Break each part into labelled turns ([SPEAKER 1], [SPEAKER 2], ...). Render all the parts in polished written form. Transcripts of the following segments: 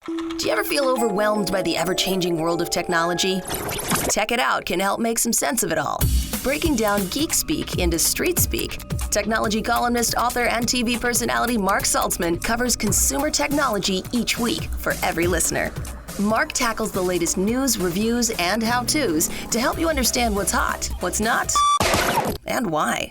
[SPEAKER 1] Do you ever feel overwhelmed by the ever-changing world of technology? Tech It Out can help make some sense of it all. Breaking down geek speak into street speak, technology columnist, author, and TV personality Mark Saltzman covers consumer technology each week for every listener. Mark tackles the latest news, reviews, and how-tos to help you understand what's hot, what's not, and why.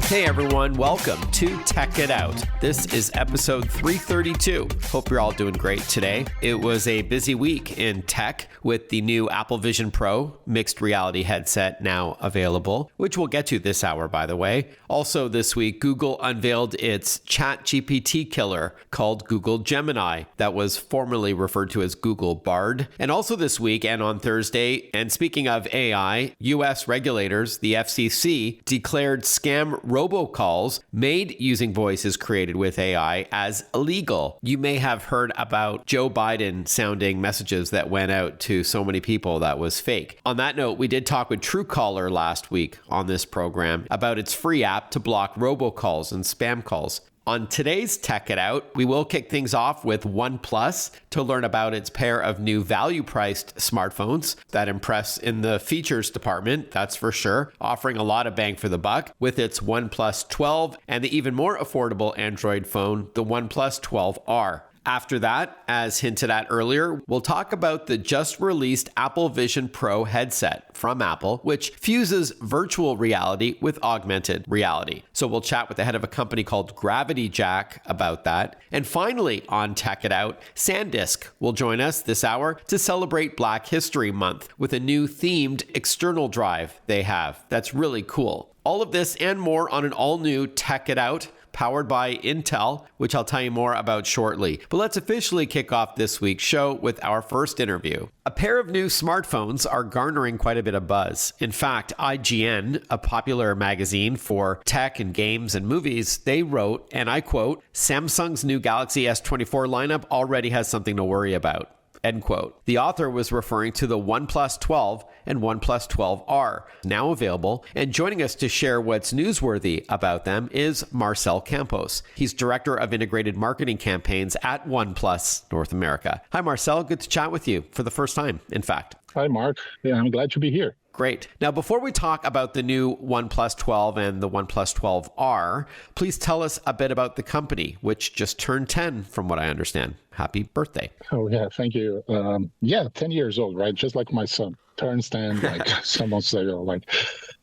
[SPEAKER 2] Hey everyone, welcome to Tech It Out. This is episode 332. Hope you're all doing great today. It was a busy week in tech with the new Apple Vision Pro mixed reality headset now available, which we'll get to this hour, by the way. Also this week, Google unveiled its ChatGPT killer called Google Gemini that was formerly referred to as Google Bard. And also this week and on Thursday, and speaking of AI, US regulators, the FCC, declared scam robocalls made using voices created with AI as illegal. You may have heard about Joe Biden sounding messages that went out to so many people that was fake. On that note, we did talk with Truecaller last week on this program about its free app to block robocalls and spam calls. On today's Tech It Out, we will kick things off with ONEPLUS to learn about its pair of new value-priced smartphones that impress in the features department, that's for sure, offering a lot of bang for the buck with its ONEPLUS 12 and the even more affordable Android phone, the ONEPLUS 12R. After that, as hinted at earlier, we'll talk about the just-released Apple Vision Pro headset from Apple, which fuses virtual reality with augmented reality. So we'll chat with the head of a company called Gravity Jack about that. And finally, on Tech It Out, SanDisk will join us this hour to celebrate Black History Month with a new themed external drive they have. That's really cool. All of this and more on an all-new Tech It Out, powered by Intel, which I'll tell you more about shortly. But let's officially kick off this week's show with our first interview. A pair of new smartphones are garnering quite a bit of buzz. In fact, IGN, a popular magazine for tech and games and movies, they wrote, and I quote, "Samsung's new Galaxy S24 lineup already has something to worry about." End quote. The author was referring to the ONEPLUS 12 and ONEPLUS 12R, now available, and joining us to share what's newsworthy about them is Marcel Campos. He's Director of Integrated Marketing Campaigns at ONEPLUS North America. Hi, Marcel. Good to chat with you for the first time, in fact.
[SPEAKER 3] Hi, Mark. Yeah, I'm glad to be here.
[SPEAKER 2] Great. Now, before we talk about the new ONEPLUS 12 and the ONEPLUS 12R, please tell us a bit about the company, which just turned 10, from what I understand. Happy birthday.
[SPEAKER 3] Oh, yeah. Thank you. 10 years old, right? Just like my son turns 10, like some months ago.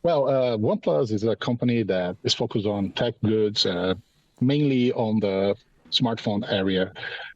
[SPEAKER 3] OnePlus is a company that is focused on tech goods, mainly on the smartphone area.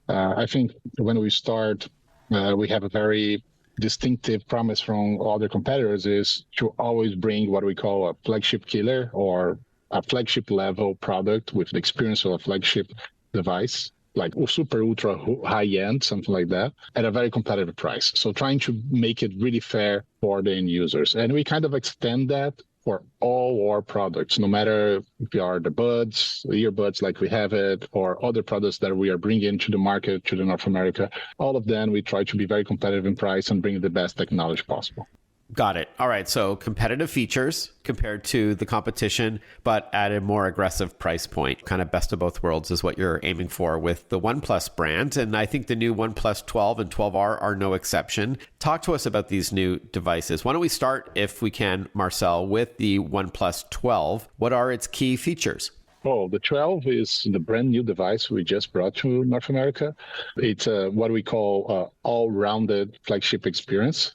[SPEAKER 3] I think when we start, we have a very distinctive promise from other competitors is to always bring what we call a flagship killer or a flagship level product with the experience of a flagship device, like super ultra high end, something like that, at a very competitive price. So trying to make it really fair for the end users. And we kind of extend that for all our products, no matter if they are the buds, the earbuds like we have it, or other products that we are bringing to the market, to the North America. All of them, we try to be very competitive in price and bring the best technology possible.
[SPEAKER 2] Got it. All right. So competitive features compared to the competition, but at a more aggressive price point. Kind of best of both worlds is what you're aiming for with the OnePlus brand. And I think the new OnePlus 12 and 12R are no exception. Talk to us about these new devices. Why don't we start, if we can, Marcel, with the OnePlus 12. What are its key features?
[SPEAKER 3] Oh, the 12 is the brand new device we just brought to North America. It's what we call all-rounded flagship experience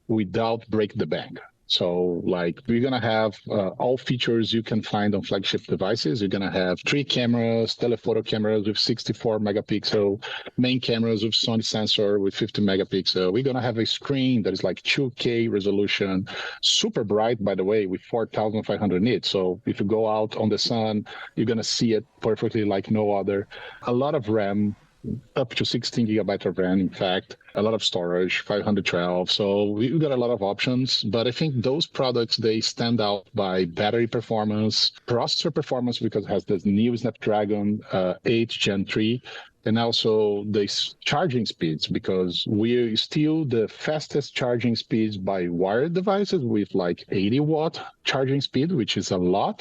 [SPEAKER 3] without break the bank. So we're going to have all features you can find on flagship devices. You're going to have 3 cameras, telephoto cameras with 64 megapixel, main cameras with Sony sensor with 50 megapixel. We're going to have a screen that is 2K resolution, super bright, by the way, with 4,500 nits. So if you go out on the sun, you're going to see it perfectly like no other. A lot of RAM, up to 16 gigabytes of RAM, in fact, a lot of storage, 512. So we've got a lot of options, but I think those products, they stand out by battery performance, processor performance, because it has this new Snapdragon 8 Gen 3 and also the charging speeds, because we're still the fastest charging speeds by wired devices with like 80 watt charging speed, which is a lot.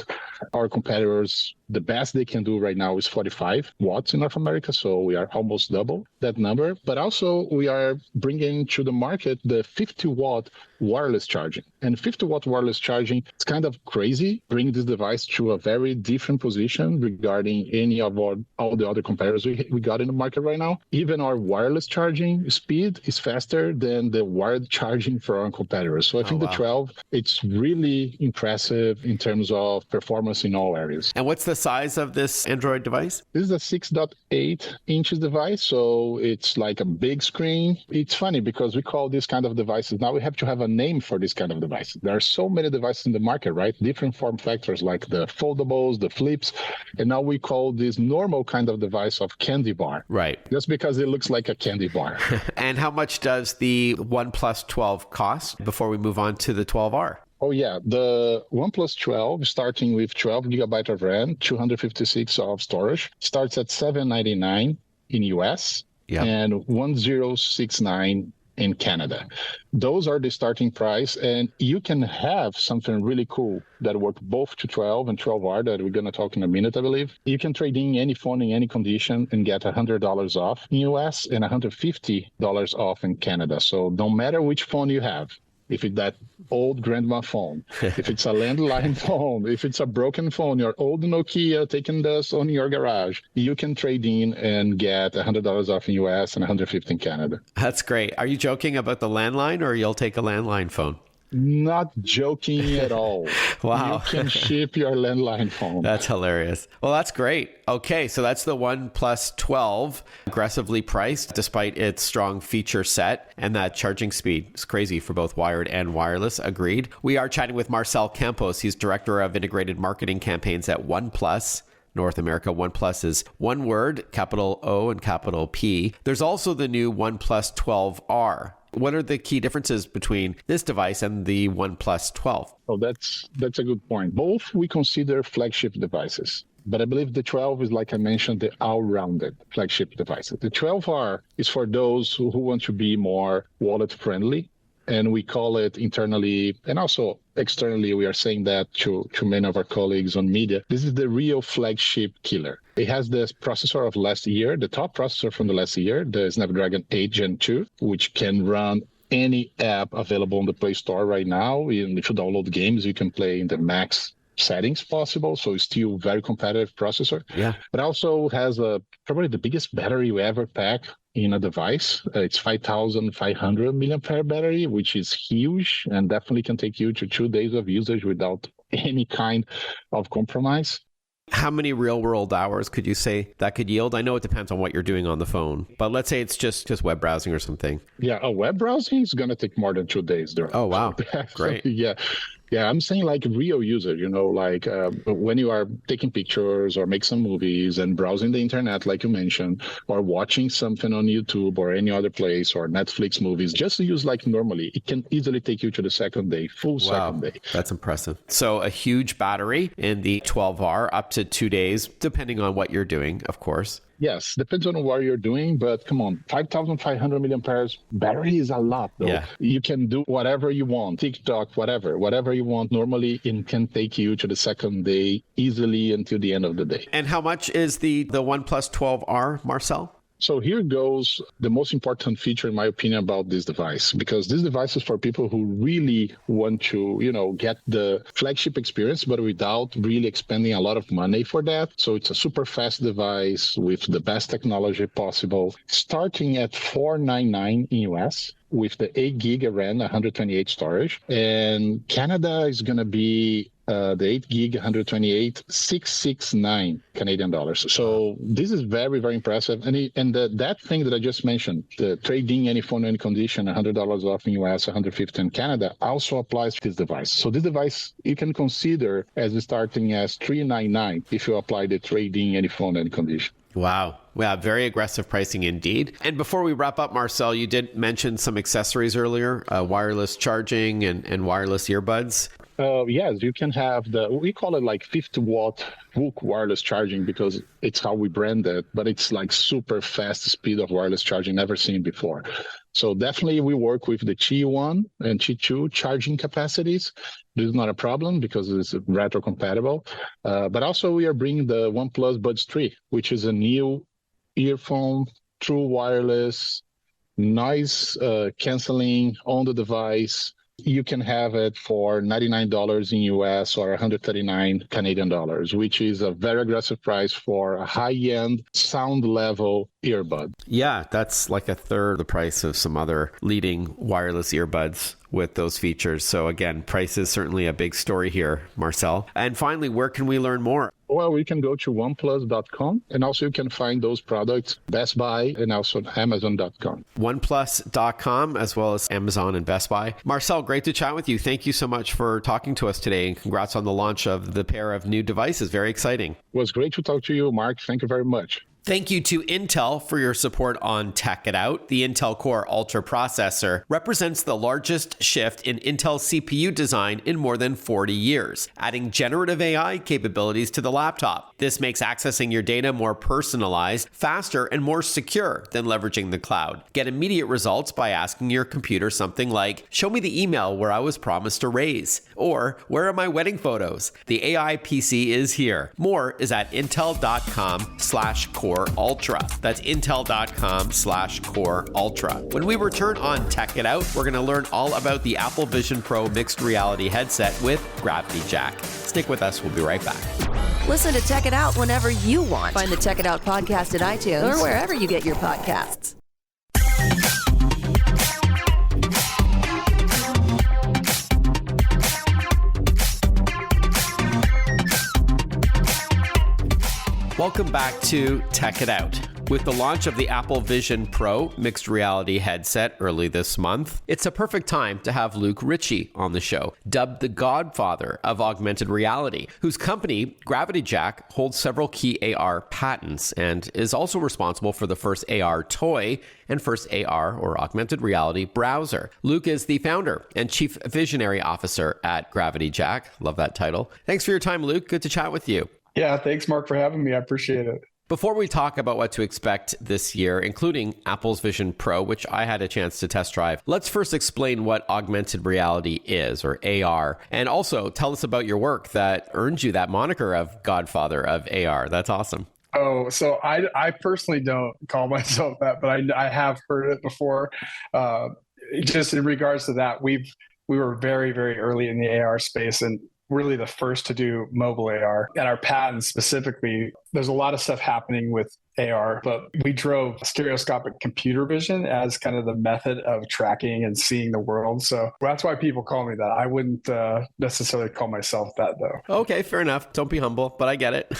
[SPEAKER 3] Our competitors, the best they can do right now is 45 watts in North America, so we are almost double that number. But also we are bringing to the market the 50 watt wireless charging. And 50 watt wireless charging, it's kind of crazy, bring this device to a very different position regarding any of all the other competitors we got in the market right now. Even our wireless charging speed is faster than the wired charging for our competitors. So I think the 12, it's really impressive in terms of performance in all areas.
[SPEAKER 2] And what's the size of this Android device?
[SPEAKER 3] This is a 6.8 inches device, so it's like a big screen. It's funny because we call this kind of devices, now we have to have a name for this kind of device. There are so many devices in the market, right? Different form factors like the foldables, the flips, and now we call this normal kind of device of candy bar.
[SPEAKER 2] Right.
[SPEAKER 3] Just because it looks like a candy bar.
[SPEAKER 2] And how much does the OnePlus 12 cost before we move on to the 12R?
[SPEAKER 3] Oh, yeah. The OnePlus 12, starting with 12 gigabyte of RAM, 256 of storage, starts at $799 in US and $1,069 in Canada. Those are the starting price, and you can have something really cool that works both to 12 and 12R that we're going to talk in a minute, I believe. You can trade in any phone in any condition and get $100 off in US and $150 off in Canada. So no matter which phone you have, if it's that old grandma phone, if it's a landline phone, if it's a broken phone, your old Nokia taking dust on your garage, you can trade in and get $100 off in US and $150 in Canada.
[SPEAKER 2] That's great. Are you joking about the landline, or you'll take a landline phone?
[SPEAKER 3] Not joking at all.
[SPEAKER 2] Wow.
[SPEAKER 3] You can ship your landline phone.
[SPEAKER 2] That's hilarious. Well, that's great. Okay, so that's the OnePlus 12, aggressively priced despite its strong feature set, and that charging speed is crazy for both wired and wireless. Agreed. We are chatting with Marcel Campos. He's Director of Integrated Marketing Campaigns at ONEPLUS North America. OnePlus is one word, capital O and capital P. There's also the new OnePlus 12R. What are the key differences between this device and the OnePlus 12?
[SPEAKER 3] Oh, that's a good point. Both we consider flagship devices. But I believe the 12 is, like I mentioned, the all-rounded flagship device. The 12R is for those who want to be more wallet-friendly. And we call it internally and also externally, we are saying that to many of our colleagues on media. This is the real flagship killer. It has the processor of last year, the top processor from the last year, the Snapdragon 8 Gen 2, which can run any app available on the Play Store right now. And if you download games, you can play in the max settings possible. So it's still very competitive processor.
[SPEAKER 2] Yeah. But
[SPEAKER 3] also has probably the biggest battery we ever pack in a device. It's 5,500 milliampere battery, which is huge and definitely can take you to 2 days of usage without any kind of compromise.
[SPEAKER 2] How many real world hours could you say that could yield? I know it depends on what you're doing on the phone, but let's say it's just web browsing or something.
[SPEAKER 3] Yeah, a web browsing is going to take more than 2 days.
[SPEAKER 2] Oh, wow. Great.
[SPEAKER 3] Yeah, I'm saying like real user, like when you are taking pictures or make some movies and browsing the internet, like you mentioned, or watching something on YouTube or any other place or Netflix movies, just to use like normally, it can easily take you to the second day, full second day.
[SPEAKER 2] That's impressive. So a huge battery in the 12R, up to 2 days, depending on what you're doing, of course.
[SPEAKER 3] Yes, depends on what you're doing, but come on, 5,500 milliamperes battery is a lot, though. Yeah. You can do whatever you want, TikTok, whatever you want. Normally, it can take you to the second day easily until the end of the day.
[SPEAKER 2] And how much is the OnePlus 12R, Marcel?
[SPEAKER 3] So here goes the most important feature, in my opinion, about this device, because this device is for people who really want to, get the flagship experience, but without really expending a lot of money for that. So it's a super fast device with the best technology possible, starting at $499 in US. With the 8 gig of RAM, 128 storage. And Canada is going to be the 8 gig, 128, 669 Canadian dollars. So this is very, very impressive. And that thing that I just mentioned, the trading any phone, any condition, $100 off in US, 150 in Canada, also applies to this device. So this device, you can consider as starting as $399 if you apply the trading any phone, any condition.
[SPEAKER 2] Wow. Yeah, very aggressive pricing indeed. And before we wrap up, Marcel, you did mention some accessories earlier, wireless charging and wireless earbuds.
[SPEAKER 3] Yes, you can have we call it like 50-watt VOOC wireless charging because it's how we brand it, but it's like super fast speed of wireless charging never seen before. So definitely we work with the Qi1 and Qi2 charging capacities. This is not a problem because it's retro compatible. But also we are bringing the OnePlus Buds 3, which is a new earphone, true wireless, noise canceling on the device. You can have it for $99 in US or 139 Canadian dollars, which is a very aggressive price for a high-end sound level earbud.
[SPEAKER 2] Yeah, that's like a third the price of some other leading wireless earbuds with those features. So again, price is certainly a big story here, Marcel. And finally, where can we learn more?
[SPEAKER 3] Well, we can go to oneplus.com, and also you can find those products Best Buy and also Amazon.com.
[SPEAKER 2] OnePlus.com as well as Amazon and Best Buy. Marcel, great to chat with you. Thank you so much for talking to us today, and congrats on the launch of the pair of new devices. Very exciting.
[SPEAKER 3] It was great to talk to you, Mark. Thank you very much.
[SPEAKER 2] Thank you to Intel for your support on Tech It Out. The Intel Core Ultra processor represents the largest shift in Intel CPU design in more than 40 years, adding generative AI capabilities to the laptop. This makes accessing your data more personalized, faster, and more secure than leveraging the cloud. Get immediate results by asking your computer something like, "Show me the email where I was promised a raise," or "Where are my wedding photos?" The AI PC is here. More is at intel.com/Core Ultra. That's intel.com/Core Ultra. When we return on Tech It Out, we're going to learn all about the Apple Vision Pro mixed reality headset with Gravity Jack. Stick with us. We'll be right back.
[SPEAKER 1] Listen to Tech It Out whenever you want. Find the Tech It Out podcast at iTunes or wherever you get your podcasts.
[SPEAKER 2] Welcome back to Tech It Out. With the launch of the Apple Vision Pro mixed reality headset early this month, it's a perfect time to have Luke Richey on the show, dubbed the godfather of augmented reality, whose company, Gravity Jack, holds several key AR patents and is also responsible for the first AR toy and first AR, or augmented reality, browser. Luke is the founder and chief visionary officer at Gravity Jack. Love that title. Thanks for your time, Luke. Good to chat with you.
[SPEAKER 4] Yeah, thanks, Mark, for having me. I appreciate it.
[SPEAKER 2] Before we talk about what to expect this year, including Apple's Vision Pro, which I had a chance to test drive, let's first explain what augmented reality is, or AR, and also tell us about your work that earned you that moniker of Godfather of AR. That's awesome.
[SPEAKER 4] Oh, so I personally don't call myself that, but I have heard it before. Just in regards to that, we were very, very early in the AR space, and really the first to do mobile AR. And our patents specifically, there's a lot of stuff happening with AR, but we drove stereoscopic computer vision as kind of the method of tracking and seeing the world. So that's why people call me that. I wouldn't necessarily call myself that, though.
[SPEAKER 2] Okay, fair enough. Don't be humble, but I get it.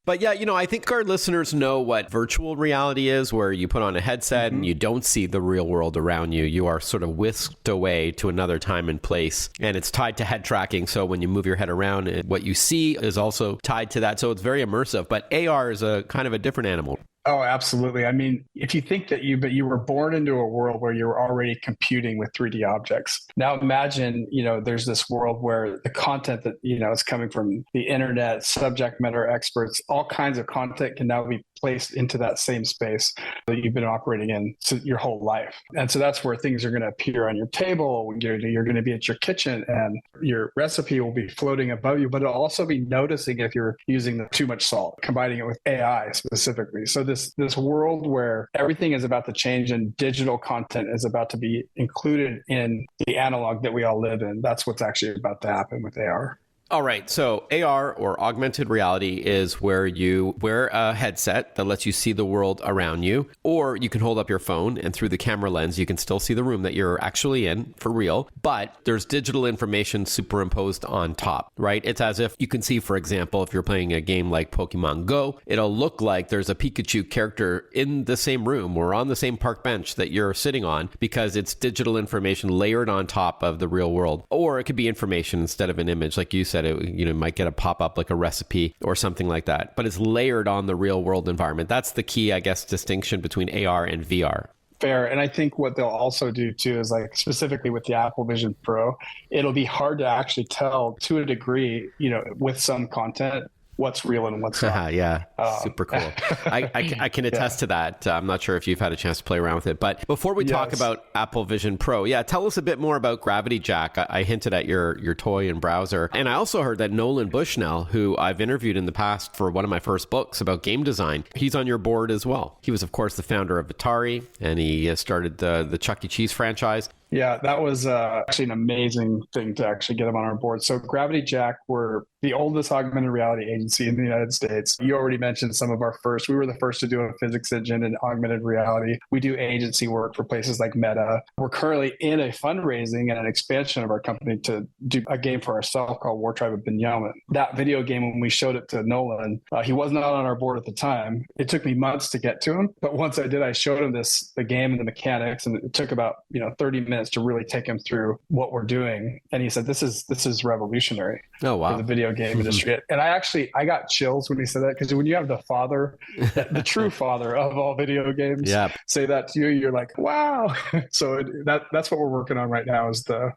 [SPEAKER 2] But yeah, I think our listeners know what virtual reality is, where you put on a headset and you don't see the real world around you. You are sort of whisked away to another time and place, and it's tied to head tracking. So when you move your head around, what you see is also tied to that. So it's very immersive, but AR is a kind of a different animal.
[SPEAKER 4] Oh, absolutely. I mean, if you think that you were born into a world where you're already computing with 3D objects. Now imagine, there's this world where the content that, is coming from the internet, subject matter experts, all kinds of content can now be placed into that same space that you've been operating in your whole life. And so that's where things are going to appear on your table. You're going to be at your kitchen and your recipe will be floating above you, but it'll also be noticing if you're using too much salt, combining it with AI specifically. So this world where everything is about to change and digital content is about to be included in the analog that we all live in. That's what's actually about to happen with AR.
[SPEAKER 2] All right. So AR, or augmented reality, is where you wear a headset that lets you see the world around you, or you can hold up your phone and through the camera lens, you can still see the room that you're actually in for real, but there's digital information superimposed on top, right? It's as if you can see, for example, if you're playing a game like Pokemon Go, it'll look like there's a Pikachu character in the same room or on the same park bench that you're sitting on, because it's digital information layered on top of the real world. Or it could be information instead of an image, like you said. It might get a pop-up like a recipe or something like that, but it's layered on the real world environment. That's the key, I guess, distinction between AR and VR.
[SPEAKER 4] Fair. And I think what they'll also do too is, like, specifically with the Apple Vision Pro, it'll be hard to actually tell, to a degree, with some content, what's real and what's not.
[SPEAKER 2] Yeah, super cool. I can attest to that. I'm not sure if you've had a chance to play around with it. But before we talk about Apple Vision Pro, tell us a bit more about Gravity Jack. I hinted at your toy and browser. And I also heard that Nolan Bushnell, who I've interviewed in the past for one of my first books about game design, he's on your board as well. He was, of course, the founder of Atari, and he started the Chuck E. Cheese franchise.
[SPEAKER 4] Yeah, that was actually an amazing thing to actually get him on our board. So Gravity Jack, we're the oldest augmented reality agency in the United States. You already mentioned some of our first. We were the first to do a physics engine in augmented reality. We do agency work for places like Meta. We're currently in a fundraising and an expansion of our company to do a game for ourselves called War Tribe of Binyamin. That video game, when we showed it to Nolan, he was not on our board at the time. It took me months to get to him. But once I did, I showed him the game and the mechanics, and it took about 30 minutes to really take him through what we're doing. And he said, this is revolutionary for the video game industry. And I got chills when he said that, because when you have the father, the true father of all video games, say that to you, you're like, wow. So that's what we're working on right now, is the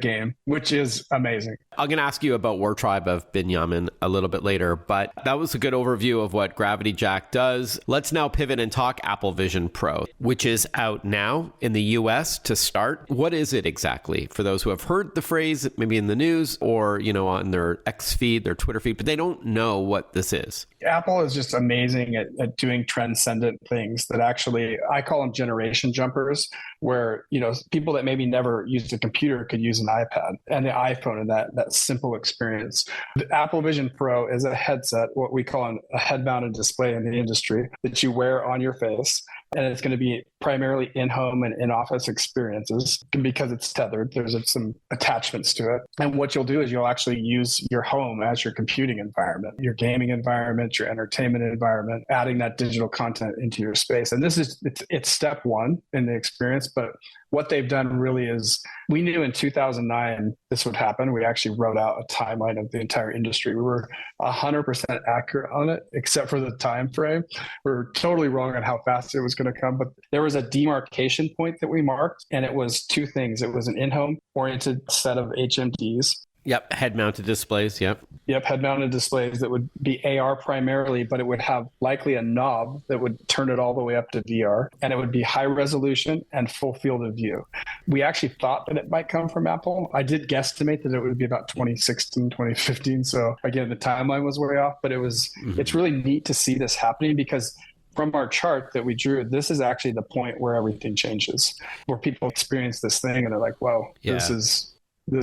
[SPEAKER 4] game, which is amazing.
[SPEAKER 2] I'm going to ask you about War Tribe of Binyamin a little bit later, but that was a good overview of what Gravity Jack does. Let's now pivot and talk Apple Vision Pro, which is out now in the US to start. What is it exactly, for those who have heard the phrase maybe in the news or, on their X feed, their Twitter feed, but they don't know what this is?
[SPEAKER 4] Apple is just amazing at doing transcendent things that actually, I call them generation jumpers, where, people that maybe never used a computer could use an iPad and the iPhone, and that simple experience. The Apple Vision Pro is a headset, what we call a head-mounted display in the industry, that you wear on your face. And it's going to be primarily in-home and in-office experiences, because it's tethered. There's some attachments to it. And what you'll do is you'll actually use your home as your computing environment, your gaming environment, your entertainment environment, adding that digital content into your space. And it's step one in the experience. But what they've done really is, we knew in 2009 this would happen. We actually wrote out a timeline of the entire industry. We were 100% accurate on it, except for the time frame. We were totally wrong on how fast it was going to come. But there was a demarcation point that we marked, and it was two things. It was an in-home oriented set of HMDs.
[SPEAKER 2] Yep, head-mounted displays, Yep,
[SPEAKER 4] head-mounted displays that would be AR primarily, but it would have likely a knob that would turn it all the way up to VR, and it would be high resolution and full field of view. We actually thought that it might come from Apple. I did guesstimate that it would be about 2016, 2015. So again, the timeline was way off, but it's really neat to see this happening, because from our chart that we drew, this is actually the point where everything changes, where people experience this thing and they're like, wow, this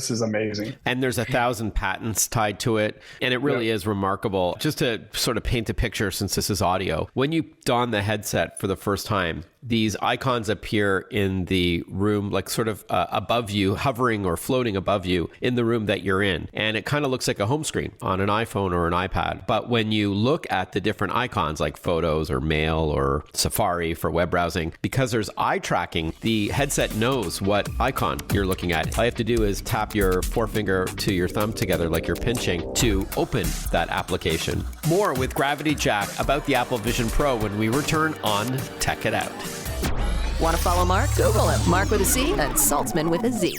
[SPEAKER 4] is amazing.
[SPEAKER 2] And there's 1,000 patents tied to it. And it really is remarkable. Just to sort of paint a picture, since this is audio, when you don the headset for the first time, these icons appear in the room, like sort of above you, hovering or floating above you in the room that you're in. And it kind of looks like a home screen on an iPhone or an iPad. But when you look at the different icons, like photos or mail or Safari for web browsing, because there's eye tracking, the headset knows what icon you're looking at. All you have to do is tap your forefinger to your thumb together, like you're pinching, to open that application. More with Gravity Jack about the Apple Vision Pro when we return on Tech It Out.
[SPEAKER 1] Want to follow Mark? Google him. Mark with a C and Saltzman with a Z.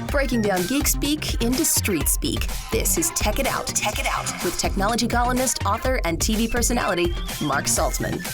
[SPEAKER 1] Breaking down geek speak into street speak. This is Tech It Out. Tech It Out with technology columnist, author, and TV personality Mark Saltzman.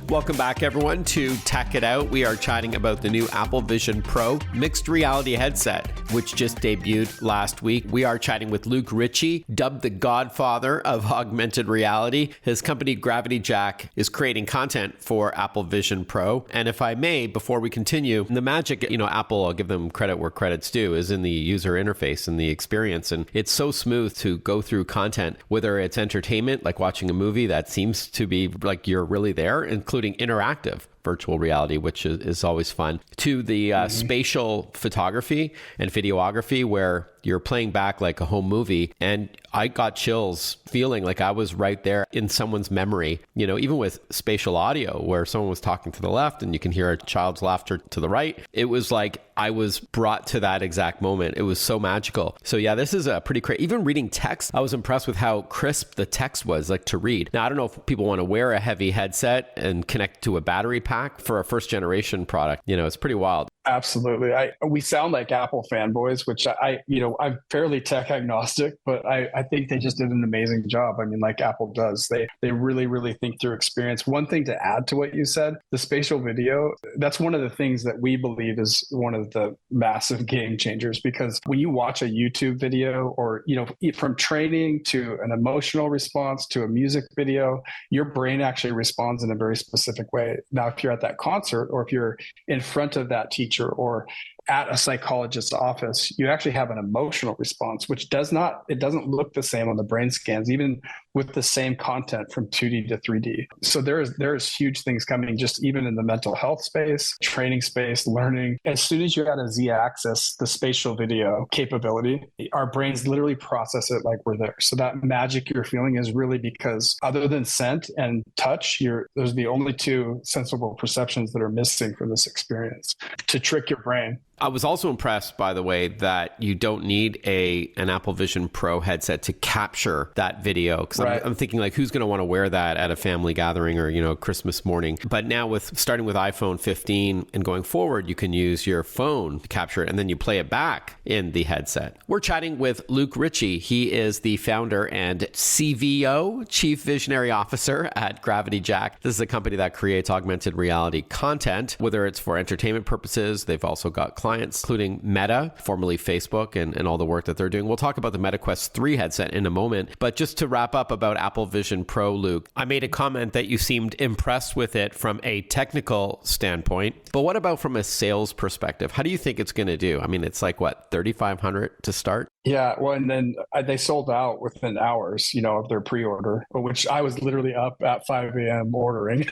[SPEAKER 2] Welcome back, everyone, to Tech It Out. We are chatting about the new Apple Vision Pro mixed reality headset, which just debuted last week. We are chatting with Luke Richey, dubbed the godfather of augmented reality. His company, Gravity Jack, is creating content for Apple Vision Pro. And if I may, before we continue, the magic, Apple, I'll give them credit where credit's due, is in the user interface and the experience. And it's so smooth to go through content, whether it's entertainment, like watching a movie that seems to be like you're really there, including interactive virtual reality, which is always fun, to the spatial photography and videography, where you're playing back like a home movie. And I got chills feeling like I was right there in someone's memory, you know, even with spatial audio where someone was talking to the left and you can hear a child's laughter to the right. It was like I was brought to that exact moment. It was so magical. So yeah, this is a pretty crazy. Even reading text, I was impressed with how crisp the text was, like to read. Now, I don't know if people want to wear a heavy headset and connect to a battery pack for a first generation product. You know, it's pretty wild.
[SPEAKER 4] Absolutely. We sound like Apple fanboys, which I'm fairly tech agnostic, but I think they just did an amazing job. I mean, like Apple does, they really, really think through experience. One thing to add to what you said, the spatial video, that's one of the things that we believe is one of the massive game changers, because when you watch a YouTube video or, you know, from training to an emotional response to a music video, your brain actually responds in a very specific way. Now, if you're at that concert or if you're in front of that teacher or at a psychologist's office, you actually have an emotional response, which it doesn't look the same on the brain scans, even with the same content from 2D to 3D. So there's huge things coming just even in the mental health space, training space, learning. As soon as you add a Z-axis, the spatial video capability, our brains literally process it like we're there. So that magic you're feeling is really because other than scent and touch, those are the only two sensible perceptions that are missing from this experience to trick your brain.
[SPEAKER 2] I was also impressed, by the way, that you don't need an Apple Vision Pro headset to capture that video. Because
[SPEAKER 4] right.
[SPEAKER 2] I'm thinking, like, who's going to want to wear that at a family gathering or, you know, Christmas morning? But now starting with iPhone 15 and going forward, you can use your phone to capture it and then you play it back in the headset. We're chatting with Luke Richey. He is the founder and CVO, Chief Visionary Officer at Gravity Jack. This is a company that creates augmented reality content, whether it's for entertainment purposes. They've also got clients, including Meta, formerly Facebook, and all the work that they're doing. We'll talk about the Meta Quest 3 headset in a moment. But just to wrap up about Apple Vision Pro, Luke, I made a comment that you seemed impressed with it from a technical standpoint. But what about from a sales perspective? How do you think it's going to do? I mean, it's like, what, $3,500 to start?
[SPEAKER 4] Yeah, well, and then they sold out within hours, you know, of their pre-order, which I was literally up at 5 a.m. ordering.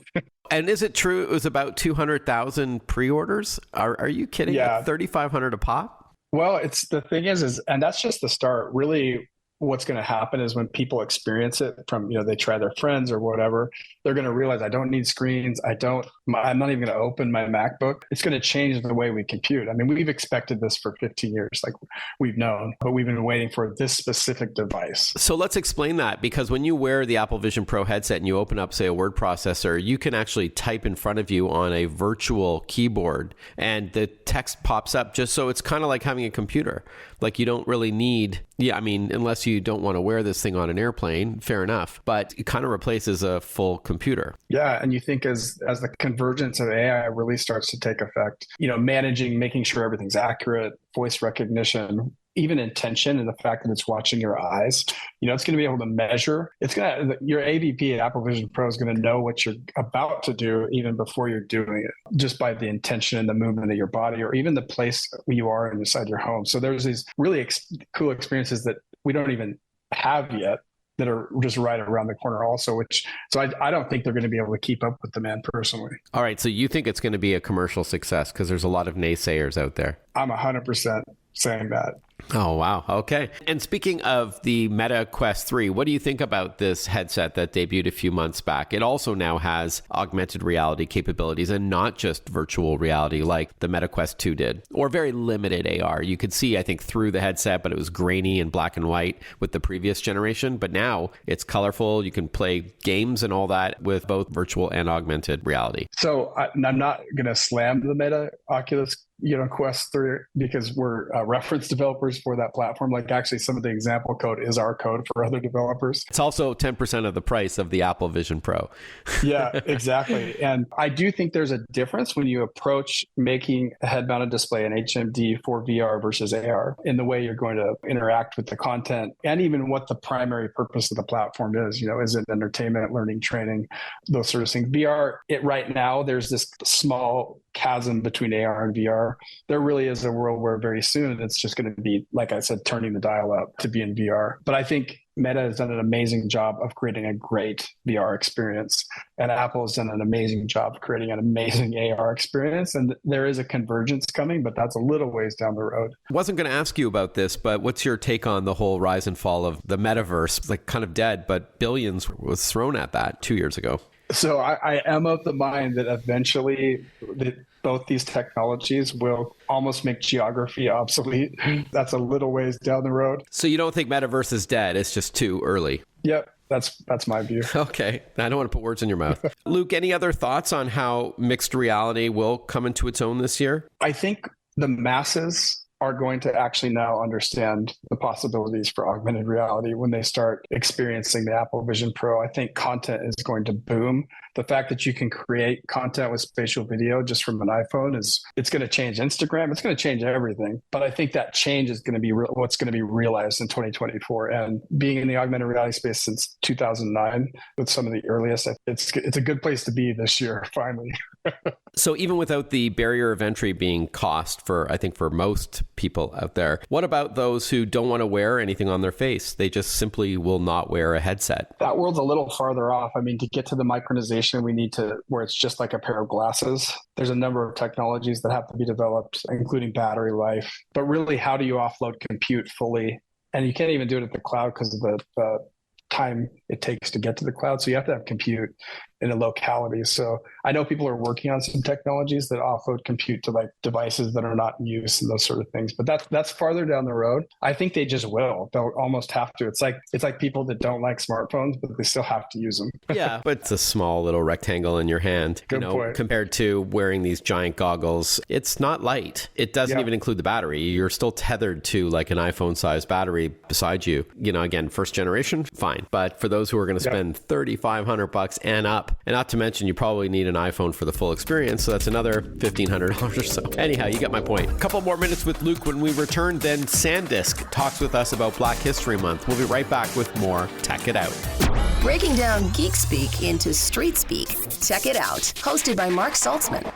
[SPEAKER 2] And is it true it was about 200,000 pre-orders? Are you kidding?
[SPEAKER 4] Yeah.
[SPEAKER 2] $3,500 a pop?
[SPEAKER 4] Well, the thing is, and that's just the start. Really, what's going to happen is when people experience it from, you know, they try their friends or whatever, they're going to realize I don't need screens. I'm not even going to open my MacBook. It's going to change the way we compute. I mean, we've expected this for 15 years, like we've known, but we've been waiting for this specific device.
[SPEAKER 2] So let's explain that, because when you wear the Apple Vision Pro headset and you open up, say, a word processor, you can actually type in front of you on a virtual keyboard and the text pops up, just so it's kind of like having a computer. Like, you don't really need, I mean, unless you don't want to wear this thing on an airplane, fair enough, but it kind of replaces a full computer.
[SPEAKER 4] Yeah, and you think as the convergence of AI really starts to take effect, you know, making sure everything's accurate, voice recognition, even intention, and the fact that it's watching your eyes, you know, it's going to be able to measure. Your AVP at Apple Vision Pro is going to know what you're about to do even before you're doing it, just by the intention and the movement of your body, or even the place you are inside your home. So there's these really cool experiences that we don't even have yet that are just right around the corner also, I don't think they're going to be able to keep up with demand personally.
[SPEAKER 2] All right. So you think it's going to be a commercial success, because there's a lot of naysayers out there.
[SPEAKER 4] I'm 100% saying that.
[SPEAKER 2] Oh, wow. Okay. And speaking of the Meta Quest 3, what do you think about this headset that debuted a few months back? It also now has augmented reality capabilities and not just virtual reality like the Meta Quest 2 did, or very limited AR. You could see, I think, through the headset, but it was grainy and black and white with the previous generation. But now it's colorful. You can play games and all that with both virtual and augmented reality.
[SPEAKER 4] So I'm not going to slam the Meta Oculus Quest 3, because we're reference developers for that platform. Like, actually, some of the example code is our code for other developers.
[SPEAKER 2] It's also 10% of the price of the Apple Vision Pro.
[SPEAKER 4] Yeah, exactly. And I do think there's a difference when you approach making a head-mounted display in HMD for VR versus AR in the way you're going to interact with the content, and even what the primary purpose of the platform is. You know, is it entertainment, learning, training, those sort of things? VR, right now, there's this small chasm between AR and VR there really is a world where very soon it's just going to be, like I said, turning the dial up to be in VR. But I think Meta has done an amazing job of creating a great VR experience, and Apple has done an amazing job of creating an amazing AR experience. And there is a convergence coming, but that's a little ways down the road.
[SPEAKER 2] I wasn't going to ask you about this, but what's your take on the whole rise and fall of the metaverse? Like, kind of dead, but billions was thrown at that 2 years ago.
[SPEAKER 4] So I am of the mind that eventually both these technologies will almost make geography obsolete. That's a little ways down the road.
[SPEAKER 2] So you don't think metaverse is dead? It's just too early?
[SPEAKER 4] Yep. That's my view.
[SPEAKER 2] Okay. I don't want to put words in your mouth. Luke, any other thoughts on how mixed reality will come into its own this year?
[SPEAKER 4] I think the masses are going to actually now understand the possibilities for augmented reality when they start experiencing the Apple Vision Pro. I think content is going to boom. The fact that you can create content with spatial video just from an iPhone it's going to change Instagram. It's going to change everything. But I think that change is going to be what's going to be realized in 2024. And being in the augmented reality space since 2009 with some of the earliest, it's a good place to be this year, finally.
[SPEAKER 2] So even without the barrier of entry being cost for most people out there, what about those who don't want to wear anything on their face? They just simply will not wear a headset.
[SPEAKER 4] That world's a little farther off. I mean, to get to the micronization, we need to where it's just like a pair of glasses. There's a number of technologies that have to be developed, including battery life. But really, how do you offload compute fully? And you can't even do it at the cloud because of the time it takes to get to the cloud. So you have to have compute in a locality. So I know people are working on some technologies that offload compute to like devices that are not in use and those sort of things. But that's farther down the road. I think they just will. They'll almost have to. It's like people that don't like smartphones, but they still have to use them.
[SPEAKER 2] Yeah, but it's a small little rectangle in your hand.
[SPEAKER 4] Good point.
[SPEAKER 2] Compared to wearing these giant goggles, it's not light. It doesn't even include the battery. You're still tethered to like an iPhone-sized battery beside you. Again, first generation, fine. But for those who are going to spend $3,500 and up, and not to mention you probably need an iPhone for the full experience, so that's another $1,500 or so. Anyhow, you get my point. A couple more minutes with Luke when we return, then SanDisk talks with us about Black History Month. We'll be right back with more Tech It Out.
[SPEAKER 1] Breaking down geek speak into street speak. Tech It Out, hosted by Mark Saltzman.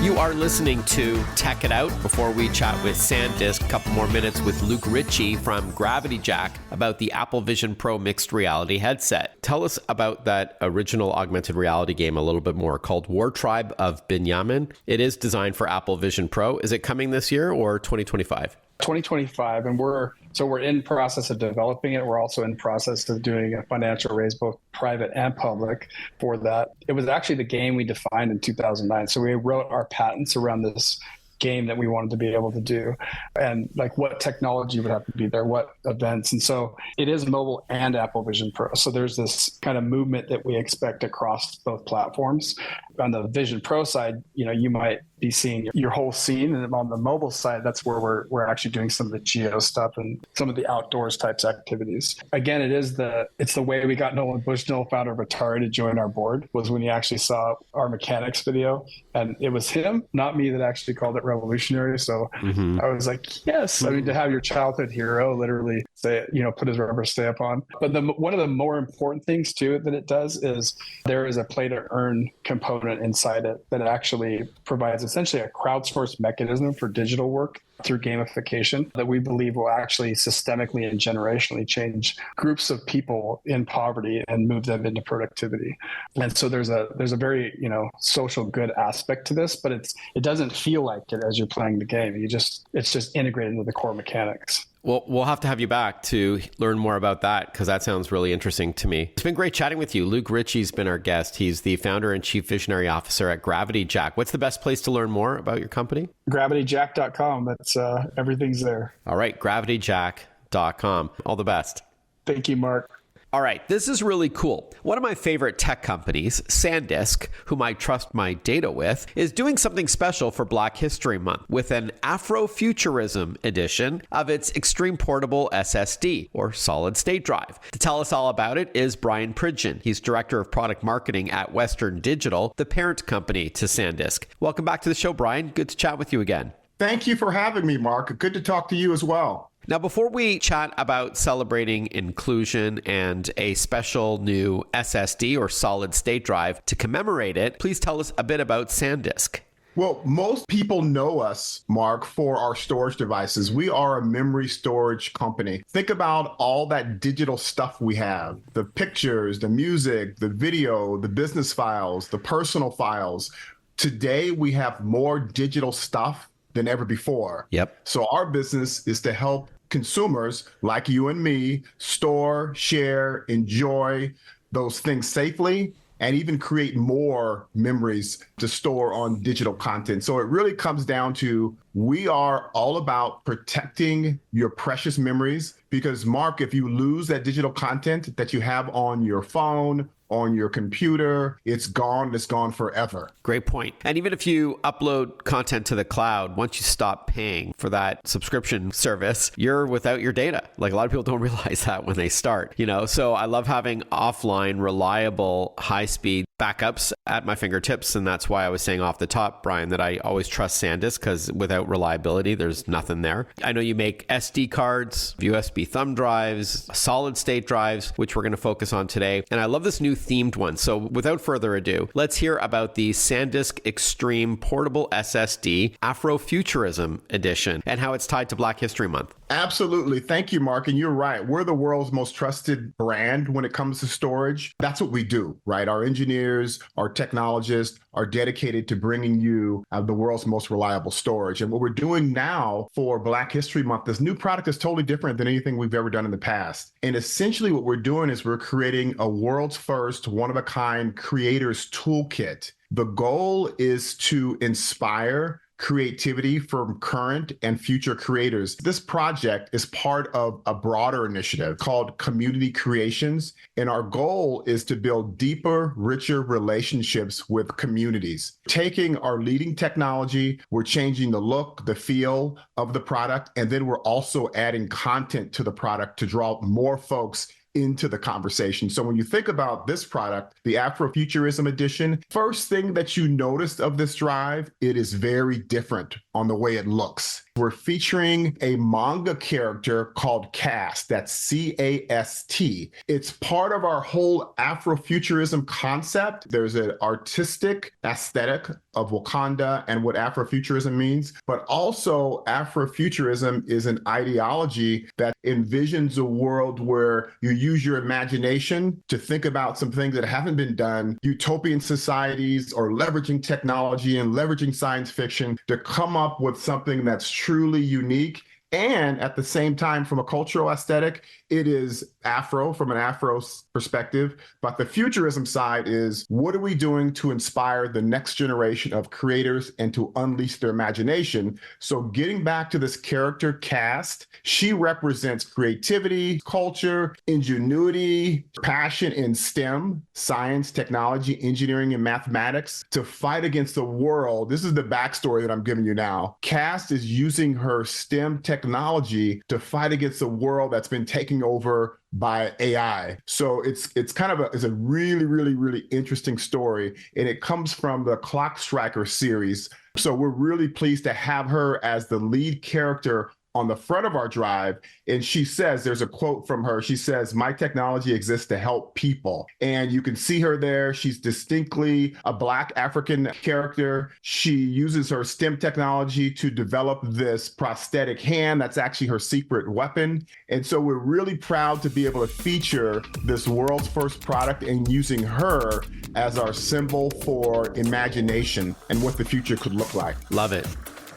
[SPEAKER 2] You are listening to Tech It Out. Before we chat with SanDisk, a couple more minutes with Luke Richey from Gravity Jack about the Apple Vision Pro mixed reality headset. Tell us about that original augmented reality game a little bit more, called War Tribe of Binyamin. It is designed for Apple Vision Pro. Is it coming this year or 2025?
[SPEAKER 4] 2025, and we're in process of developing it. We're also in process of doing a financial raise, both private and public, for that. It was actually the game we defined in 2009. So we wrote our patents around this game that we wanted to be able to do, and like what technology would have to be there, what events. And so it is mobile and Apple Vision Pro. So there's this kind of movement that we expect across both platforms. On the Vision Pro side, you might be seeing your whole scene, and on the mobile side, that's where we're actually doing some of the geo stuff and some of the outdoors types activities. Again, it's the way we got Nolan Bushnell, founder of Atari, to join our board, was when he actually saw our mechanics video, and it was him, not me, that actually called it revolutionary. So I was like, yes. I mean, to have your childhood hero literally say, put his rubber stamp on. But one of the more important things too that it does is there is a play to earn component inside it that actually provides essentially a crowdsourced mechanism for digital work through gamification that we believe will actually systemically and generationally change groups of people in poverty and move them into productivity. And so there's a very social good aspect to this, but it doesn't feel like it as you're playing the game. It's just integrated into the core mechanics.
[SPEAKER 2] Well, we'll have to have you back to learn more about that, because that sounds really interesting to me. It's been great chatting with you. Luke Richey's been our guest. He's the founder and chief visionary officer at Gravity Jack. What's the best place to learn more about your company?
[SPEAKER 4] GravityJack.com. That's everything's there.
[SPEAKER 2] All right, GravityJack.com. All the best.
[SPEAKER 4] Thank you, Mark.
[SPEAKER 2] All right, this is really cool. One of my favorite tech companies, SanDisk, whom I trust my data with, is doing something special for Black History Month with an Afrofuturism edition of its Extreme Portable SSD, or solid state drive. To tell us all about it is Brian Pridgeon. He's director of product marketing at Western Digital, the parent company to SanDisk. Welcome back to the show, Brian. Good to chat with you again.
[SPEAKER 5] Thank you for having me, Mark. Good to talk to you as well.
[SPEAKER 2] Now, before we chat about celebrating inclusion and a special new SSD or solid state drive to commemorate it, please tell us a bit about SanDisk.
[SPEAKER 5] Well, most people know us, Mark, for our storage devices. We are a memory storage company. Think about all that digital stuff we have, the pictures, the music, the video, the business files, the personal files. Today, we have more digital stuff than ever before.
[SPEAKER 2] Yep.
[SPEAKER 5] So our business is to help consumers like you and me store, share, enjoy those things safely, and even create more memories to store on digital content. So it really comes down to, we are all about protecting your precious memories, because Mark, if you lose that digital content that you have on your phone, on your computer, it's gone forever.
[SPEAKER 2] Great point. And even if you upload content to the cloud, once you stop paying for that subscription service, you're without your data. Like, a lot of people don't realize that when they start, So I love having offline, reliable, high-speed backups at my fingertips. And that's why I was saying off the top, Brian, that I always trust SanDisk, because without reliability, there's nothing there. I know you make SD cards, USB thumb drives, solid state drives, which we're going to focus on today. And I love this new themed one. So without further ado, let's hear about the SanDisk Extreme Portable SSD Afrofuturism Edition and how it's tied to Black History Month.
[SPEAKER 5] Absolutely. Thank you, Mark. And you're right. We're the world's most trusted brand when it comes to storage. That's what we do, right? Our engineers, our technologists are dedicated to bringing you the world's most reliable storage. And what we're doing now for Black History Month, this new product is totally different than anything we've ever done in the past. And essentially what we're doing is we're creating a world's first one-of-a-kind creators toolkit. The goal is to inspire creativity from current and future creators. This project is part of a broader initiative called Community Creations, and our goal is to build deeper, richer relationships with communities. Taking our leading technology, we're changing the look, the feel of the product, and then we're also adding content to the product to draw more folks into the conversation. So when you think about this product, the Afrofuturism Edition, first thing that you noticed of this drive, it is very different on the way it looks. We're featuring a manga character called Cast, that's C-A-S-T. It's part of our whole Afrofuturism concept. There's an artistic aesthetic of Wakanda and what Afrofuturism means, but also Afrofuturism is an ideology that envisions a world where you use your imagination to think about some things that haven't been done, utopian societies, or leveraging technology and leveraging science fiction to come up with something that's truly unique. And at the same time, from a cultural aesthetic, it is Afro from an Afro perspective. But the futurism side is, what are we doing to inspire the next generation of creators and to unleash their imagination? So getting back to this character Cast, she represents creativity, culture, ingenuity, passion in STEM, science, technology, engineering, and mathematics to fight against the world. This is the backstory that I'm giving you now. Cast is using her STEM technology to fight against the world that's been taken over by AI. So it's kind of a really interesting story, and it comes from the Clock Striker series. So we're really pleased to have her as the lead character on the front of our drive. And she says, there's a quote from her. She says, "My technology exists to help people." And you can see her there. She's distinctly a Black African character. She uses her STEM technology to develop this prosthetic hand that's actually her secret weapon. And so we're really proud to be able to feature this world's first product and using her as our symbol for imagination and what the future could look like.
[SPEAKER 2] Love it.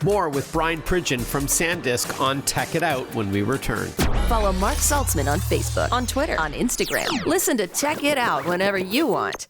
[SPEAKER 2] More with Brian Pridgeon from SanDisk on Tech It Out when we return.
[SPEAKER 1] Follow Mark Saltzman on Facebook, on Twitter, on Instagram. Listen to Tech It Out whenever you want.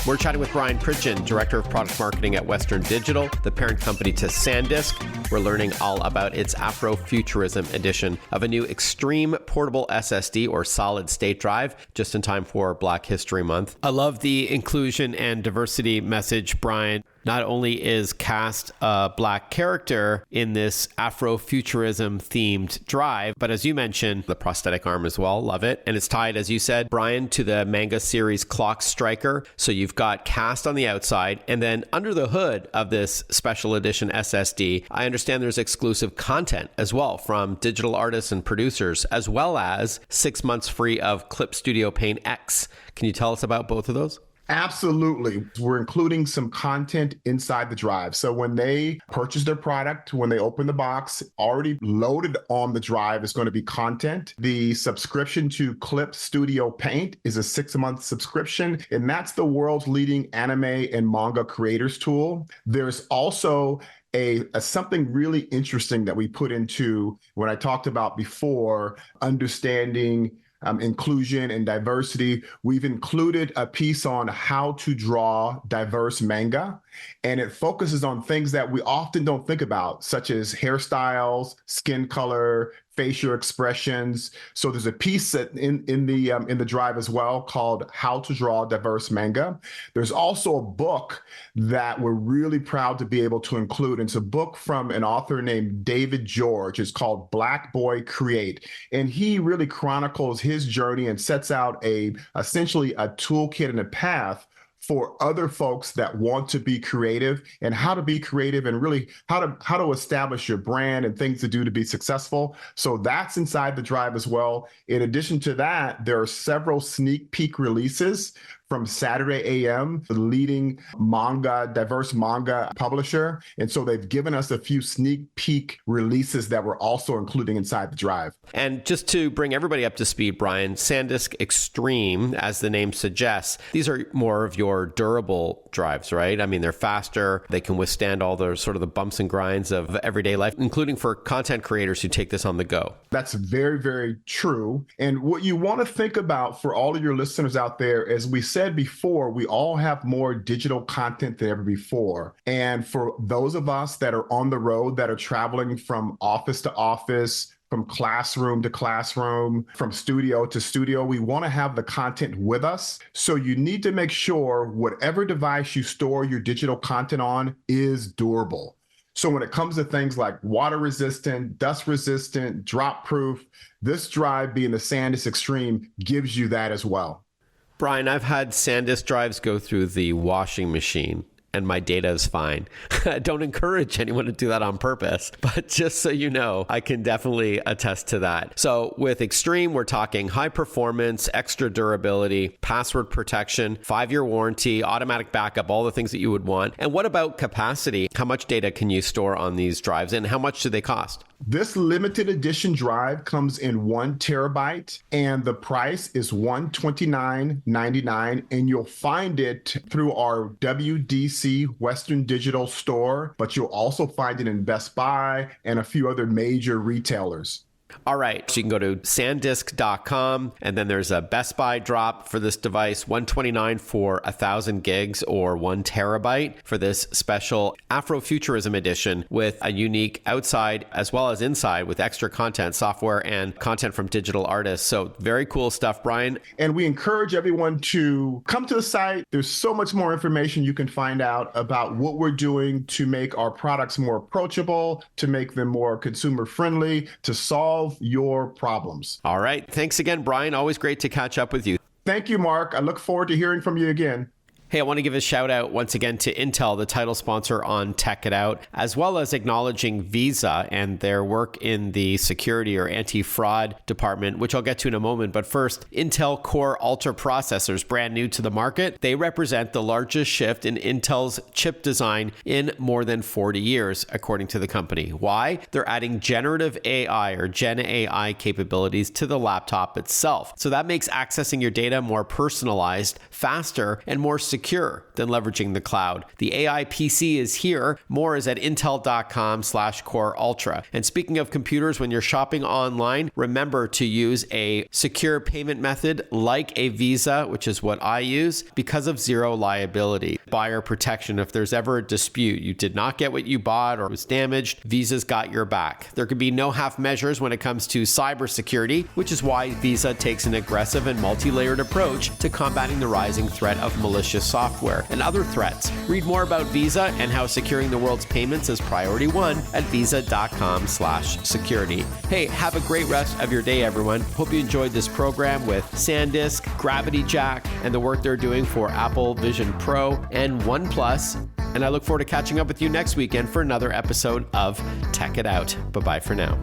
[SPEAKER 2] We're chatting with Brian Pridgeon, Director of Product Marketing at Western Digital, the parent company to SanDisk. We're learning all about its Afrofuturism edition of a new extreme portable SSD or solid state drive, just in time for Black History Month. I love the inclusion and diversity message, Brian. Not only is Cast a black character in this Afrofuturism themed drive, but as you mentioned, the prosthetic arm as well. Love it. And it's tied, as you said, Brian, to the manga series Clock Striker. So you've got Cast on the outside, and then under the hood of this special edition SSD, I understand there's exclusive content as well from digital artists and producers, as well as 6 months free of Clip Studio Paint X. Can you tell us about both of those?
[SPEAKER 5] Absolutely. We're including some content inside the drive. So when they purchase their product, when they open the box, already loaded on the drive is going to be content. The subscription to Clip Studio Paint is a 6-month subscription, and that's the world's leading anime and manga creators tool. There's also a something really interesting that we put into what I talked about before, understanding inclusion and diversity. We've included a piece on how to draw diverse manga, and it focuses on things that we often don't think about, such as hairstyles, skin color, facial expressions. So there's a piece that in the drive as well called How to Draw Diverse Manga. There's also a book that we're really proud to be able to include. It's a book from an author named David George. It's called Black Boy Create. And he really chronicles his journey and sets out essentially a toolkit and a path for other folks that want to be creative, and how to be creative, and really how to establish your brand and things to do to be successful. So that's inside the drive as well. In addition to that, there are several sneak peek releases from Saturday AM, the leading diverse manga publisher. And so they've given us a few sneak peek releases that we're also including inside the drive.
[SPEAKER 2] And just to bring everybody up to speed, Brian, SanDisk Extreme, as the name suggests, these are more of your durable drives, right? I mean, they're faster. They can withstand all the sort of the bumps and grinds of everyday life, including for content creators who take this on the go.
[SPEAKER 5] That's very, very true. And what you want to think about for all of your listeners out there, as we said before, we all have more digital content than ever before. And for those of us that are on the road, that are traveling from office to office, from classroom to classroom, from studio to studio, we want to have the content with us. So you need to make sure whatever device you store your digital content on is durable. So when it comes to things like water resistant, dust resistant, drop proof, this drive, being the SanDisk Extreme, gives you that as well.
[SPEAKER 2] Brian, I've had SanDisk drives go through the washing machine, and my data is fine. I don't encourage anyone to do that on purpose, but just so you know, I can definitely attest to that. So with Extreme, we're talking high performance, extra durability, password protection, 5-year warranty, automatic backup, all the things that you would want. And what about capacity? How much data can you store on these drives, and how much do they cost?
[SPEAKER 5] This limited edition drive comes in 1 terabyte, and the price is $129.99, and you'll find it through our WDC Western Digital store, but you'll also find it in Best Buy and a few other major retailers.
[SPEAKER 2] All right, so you can go to SanDisk.com, and then there's a Best Buy drop for this device, $129 for 1,000 gigs or 1 terabyte for this special Afrofuturism edition with a unique outside as well as inside with extra content, software, and content from digital artists. So very cool stuff, Brian.
[SPEAKER 5] And we encourage everyone to come to the site. There's so much more information you can find out about what we're doing to make our products more approachable, to make them more consumer friendly, to solve your problems.
[SPEAKER 2] All right. Thanks again, Brian. Always great to catch up with you.
[SPEAKER 5] Thank you, Mark. I look forward to hearing from you again.
[SPEAKER 2] Hey, I want to give a shout out once again to Intel, the title sponsor on Tech It Out, as well as acknowledging Visa and their work in the security or anti-fraud department, which I'll get to in a moment. But first, Intel Core Ultra processors, brand new to the market. They represent the largest shift in Intel's chip design in more than 40 years, according to the company. Why? They're adding generative AI or Gen AI capabilities to the laptop itself. So that makes accessing your data more personalized, faster, and more secure than leveraging the cloud. The AI PC is here. More is at intel.com/Core Ultra. And speaking of computers, when you're shopping online, remember to use a secure payment method like a Visa, which is what I use, because of zero liability. Buyer protection. If there's ever a dispute, you did not get what you bought or was damaged, Visa's got your back. There could be no half measures when it comes to cybersecurity, which is why Visa takes an aggressive and multi-layered approach to combating the rising threat of malicious software, and other threats. Read more about Visa and how securing the world's payments is priority one at visa.com/security. Hey, have a great rest of your day, everyone. Hope you enjoyed this program with SanDisk, Gravity Jack, and the work they're doing for Apple Vision Pro and ONEPLUS. And I look forward to catching up with you next weekend for another episode of Tech It Out. Bye-bye for now.